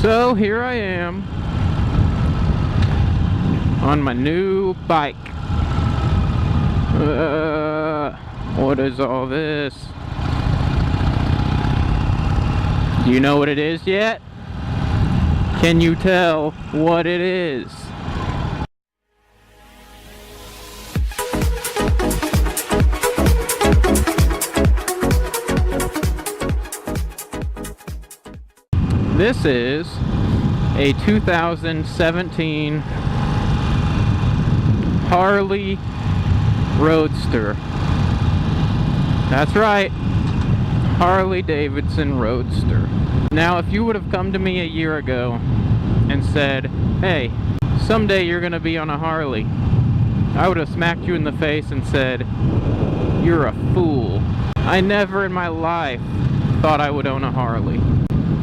So here I am on my new bike. What is all this? Do you know what it is yet? Can you tell what it is? This is a 2017 Harley Roadster. That's right, Harley Davidson Roadster. Now, if you would have come to me a year ago and said, hey, someday you're gonna be on a Harley, I would have smacked you in the face and said, you're a fool. I never in my life thought I would own a Harley.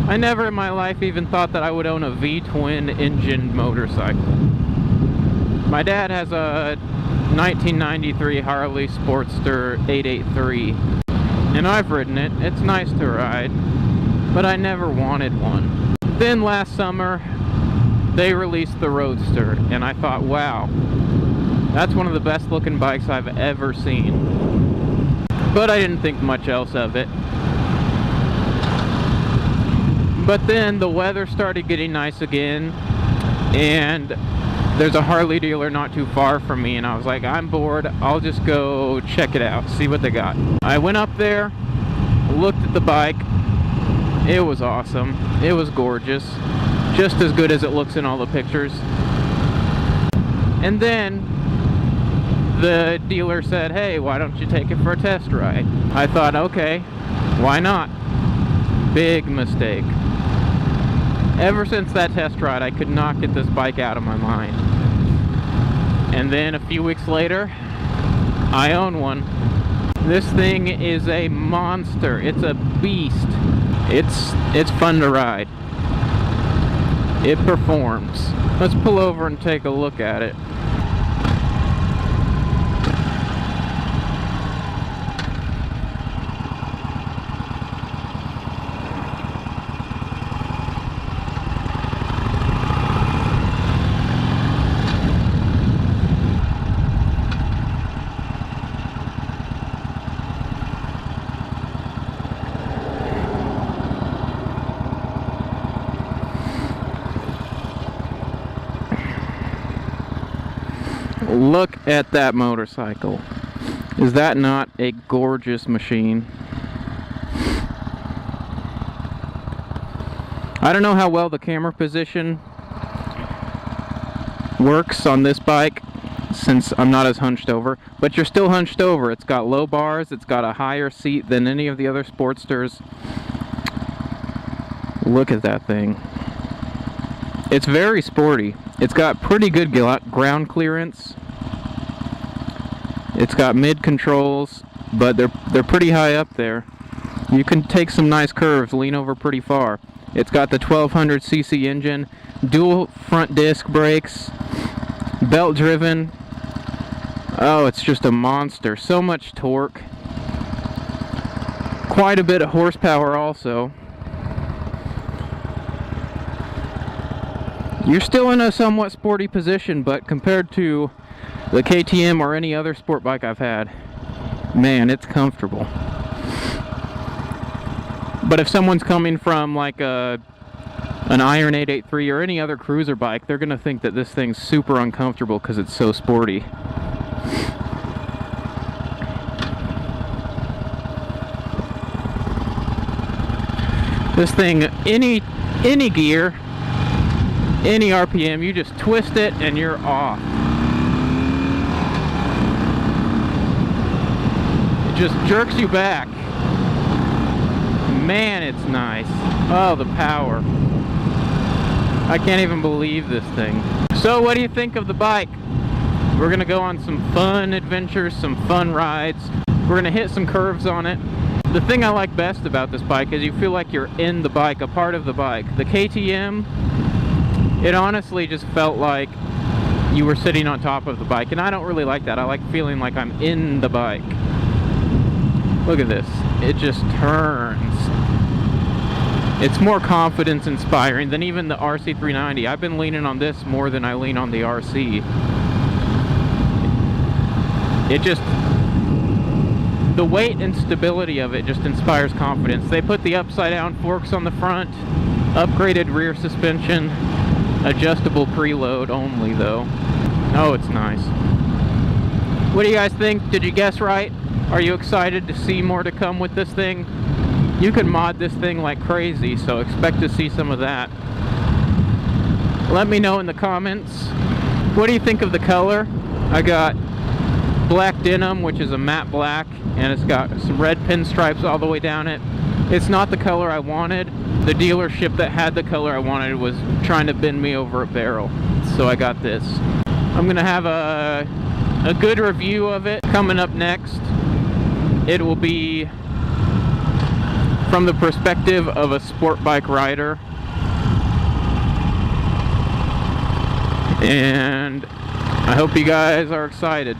I never in my life even thought that I would own a V-twin engine motorcycle. My dad has a 1993 Harley Sportster 883, and I've ridden it. It's nice to ride, but I never wanted one. Then last summer, they released the Roadster, and I thought, wow, that's one of the best looking bikes I've ever seen. But I didn't think much else of it. But then the weather started getting nice again, and there's a Harley dealer not too far from me, and I was like, I'm bored, I'll just go check it out, see what they got. I went up there, looked at the bike. It was awesome. It was gorgeous, just as good as it looks in all the pictures. And then the dealer said, hey, why don't you take it for a test ride? I thought, okay, why not? Big mistake. Ever since that test ride, I could not get this bike out of my mind. And then a few weeks later, I own one. This thing is a monster. It's a beast. It's fun to ride. It performs. Let's pull over and take a look at it. Look at that motorcycle. Is that not a gorgeous machine? I don't know how well the camera position works on this bike since I'm not as hunched over, but you're still hunched over. It's got low bars, it's got a higher seat than any of the other Sportsters. Look at that thing. It's very sporty. It's got pretty good ground clearance. It's got mid controls, but they're pretty high up there. You can take some nice curves, lean over pretty far. It's got the 1200cc engine, dual front disc brakes, belt driven. Oh, it's just a monster. So much torque. Quite a bit of horsepower also. You're still in a somewhat sporty position, but compared to the KTM or any other sport bike I've had, man, it's comfortable. But if someone's coming from like an Iron 883 or any other cruiser bike, they're gonna think that this thing's super uncomfortable because it's so sporty. This thing, any gear, any RPM, you just twist it and you're off. It just jerks you back. Man, it's nice. Oh, the power. I can't even believe this thing. So what do you think of the bike? We're gonna go on some fun adventures, some fun rides. We're gonna hit some curves on it. The thing I like best about this bike is you feel like you're in the bike, a part of the bike. The KTM, it honestly just felt like you were sitting on top of the bike, and I don't really like that. I like feeling like I'm in the bike. Look at this. It just turns. It's more confidence inspiring than even the RC390. I've been leaning on this more than I lean on the RC. It just, the weight and stability of it just inspires confidence. They put the upside down forks on the front, upgraded rear suspension, adjustable preload only though. Oh, it's nice. What do you guys think? Did you guess right? Are you excited to see more to come with this thing? You can mod this thing like crazy, so expect to see some of that. Let me know in the comments. What do you think of the color? I got black denim, which is a matte black, and it's got some red pinstripes all the way down it. It's not the color I wanted. The dealership that had the color I wanted was trying to bend me over a barrel, so I got this. I'm gonna have a good review of it coming up next. It will be from the perspective of a sport bike rider, and I hope you guys are excited.